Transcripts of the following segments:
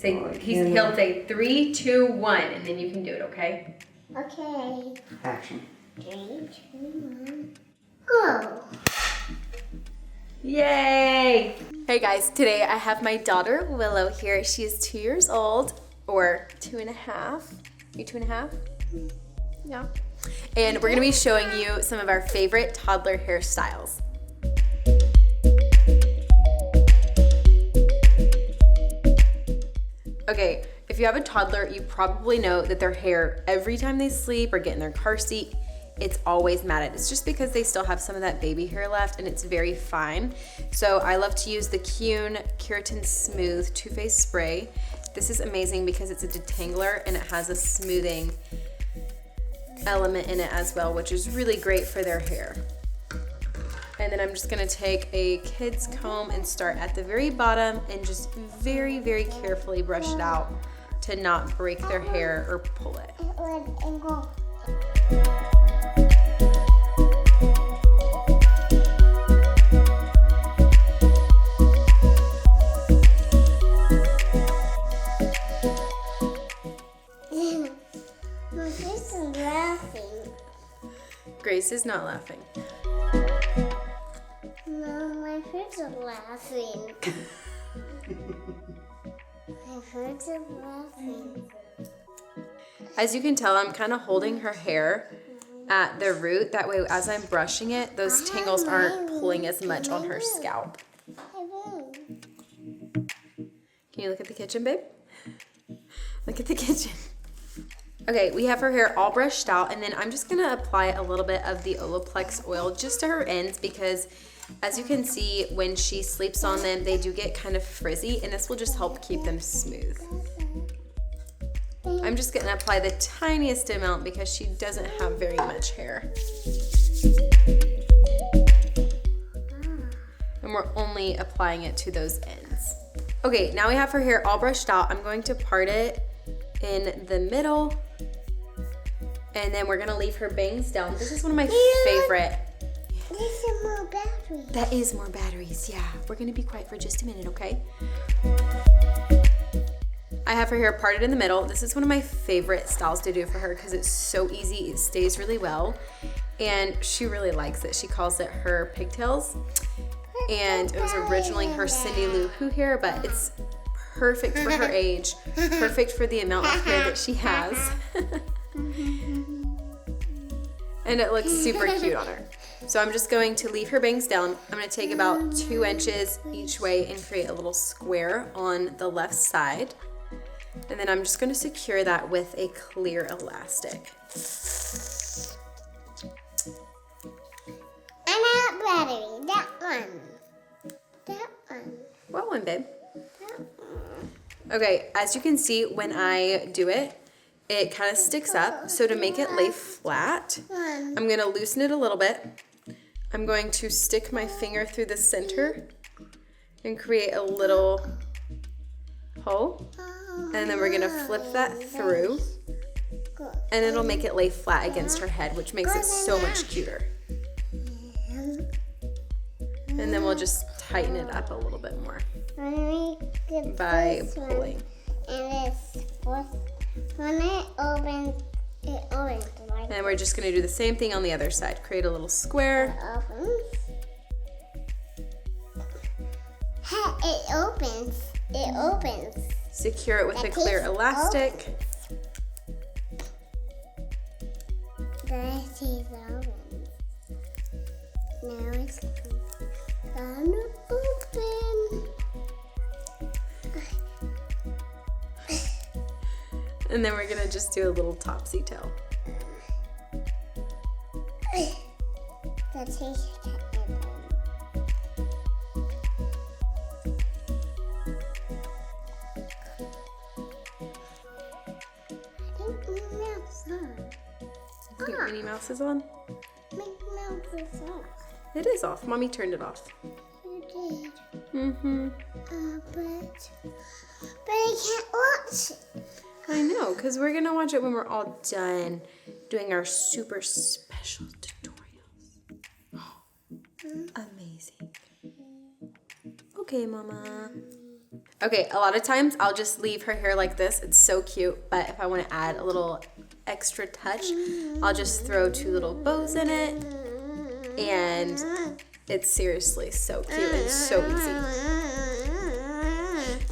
He'll say 3, 2, 1, and then you can do it, okay? Okay. Action. 3, 2, 1, go. Yay! Hey guys, today I have my daughter Willow here. She is 2 years old, or 2.5. You 2.5? Yeah. And we're gonna be showing you some of our favorite toddler hairstyles. Okay, if you have a toddler, you probably know that their hair, every time they sleep or get in their car seat, it's always matted. It's just because they still have some of that baby hair left and it's very fine. So I love to use the Kuhn Keratin Smooth Too-Faced Spray. This is amazing because it's a detangler and it has a smoothing element in it as well, which is really great for their hair. And then I'm just gonna take a kid's comb and start at the very bottom and just very, very carefully brush it out to not break their hair or pull it. Grace is not laughing. No, my friends are laughing. My friends are laughing. As you can tell, I'm kind of holding her hair at the root. That way, as I'm brushing it, those tangles aren't pulling as much on her scalp. Can you look at the kitchen, babe? Look at the kitchen. Okay, we have her hair all brushed out, and then I'm just gonna apply a little bit of the Olaplex oil just to her ends because as you can see, when she sleeps on them, they do get kind of frizzy, and this will just help keep them smooth. I'm just gonna apply the tiniest amount because she doesn't have very much hair. And we're only applying it to those ends. Okay, now we have her hair all brushed out. I'm going to part it in the middle, and then we're gonna leave her bangs down. This is one of my favorite. There's some more batteries. That is more batteries, yeah. We're gonna be quiet for just a minute, okay? I have her hair parted in the middle. This is one of my favorite styles to do for her because it's so easy, it stays really well, and she really likes it. She calls it her pigtails, and it was originally her Cindy Lou Who hair, but it's perfect for her age, perfect for the amount of hair that she has. And it looks super cute on her. So I'm just going to leave her bangs down. I'm gonna take about 2 inches each way and create a little square on the left side. And then I'm just gonna secure that with a clear elastic. I'm out battery. That one. That one. What one, babe? That one. Okay, as you can see, when I do it, it kind of sticks up. So to make it lay flat, I'm gonna loosen it a little bit. I'm going to stick my finger through the center and create a little hole. And then we're gonna flip that through, and it'll make it lay flat against her head, which makes it so much cuter. And then we'll just tighten it up a little bit more by pulling. And when it opens like And we're just gonna do the same thing on the other side. Create a little square. It opens. It opens. Secure it with a clear elastic. That is open. Now it's gonna open. And then we're gonna just do a little Topsy tail. The taste. I think Minnie Mouse is on. Minnie Mouse is off. It is off. Mommy turned it off. You did. Mm-hmm. But I can't watch it. I know, because we're gonna watch it when we're all done doing our super special tutorials. Oh, amazing. Okay, Mama. Okay, a lot of times I'll just leave her hair like this. It's so cute, but if I want to add a little extra touch, I'll just throw 2 little bows in it, and it's seriously so cute and so easy.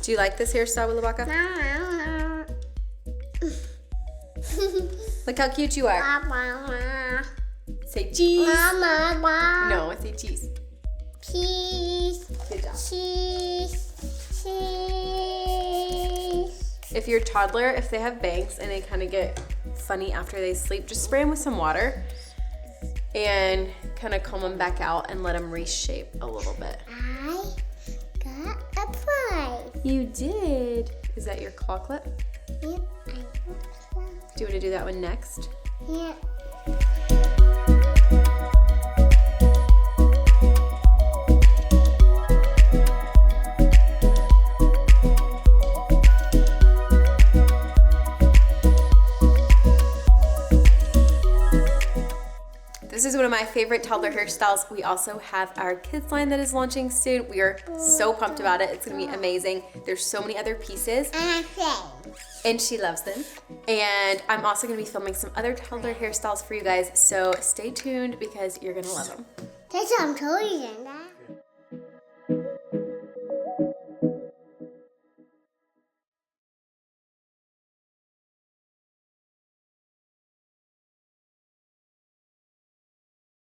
Do you like this hairstyle, Willabaka? Look how cute you are. Say cheese. No, say cheese. Cheese. Good job. Cheese. Cheese. If your toddler, if they have bangs and they kind of get funny after they sleep, just spray them with some water and kind of comb them back out and let them reshape a little bit. I got a prize. You did. Is that your claw clip? Yep, I got a prize. Do you want to do that one next? Yep. This is one of my favorite toddler hairstyles. We also have our kids line that is launching soon. We are so pumped about it. It's gonna be amazing. There's so many other pieces. And she loves them. And I'm also gonna be filming some other toddler hairstyles for you guys. So stay tuned because you're gonna love them. There's some toys in that.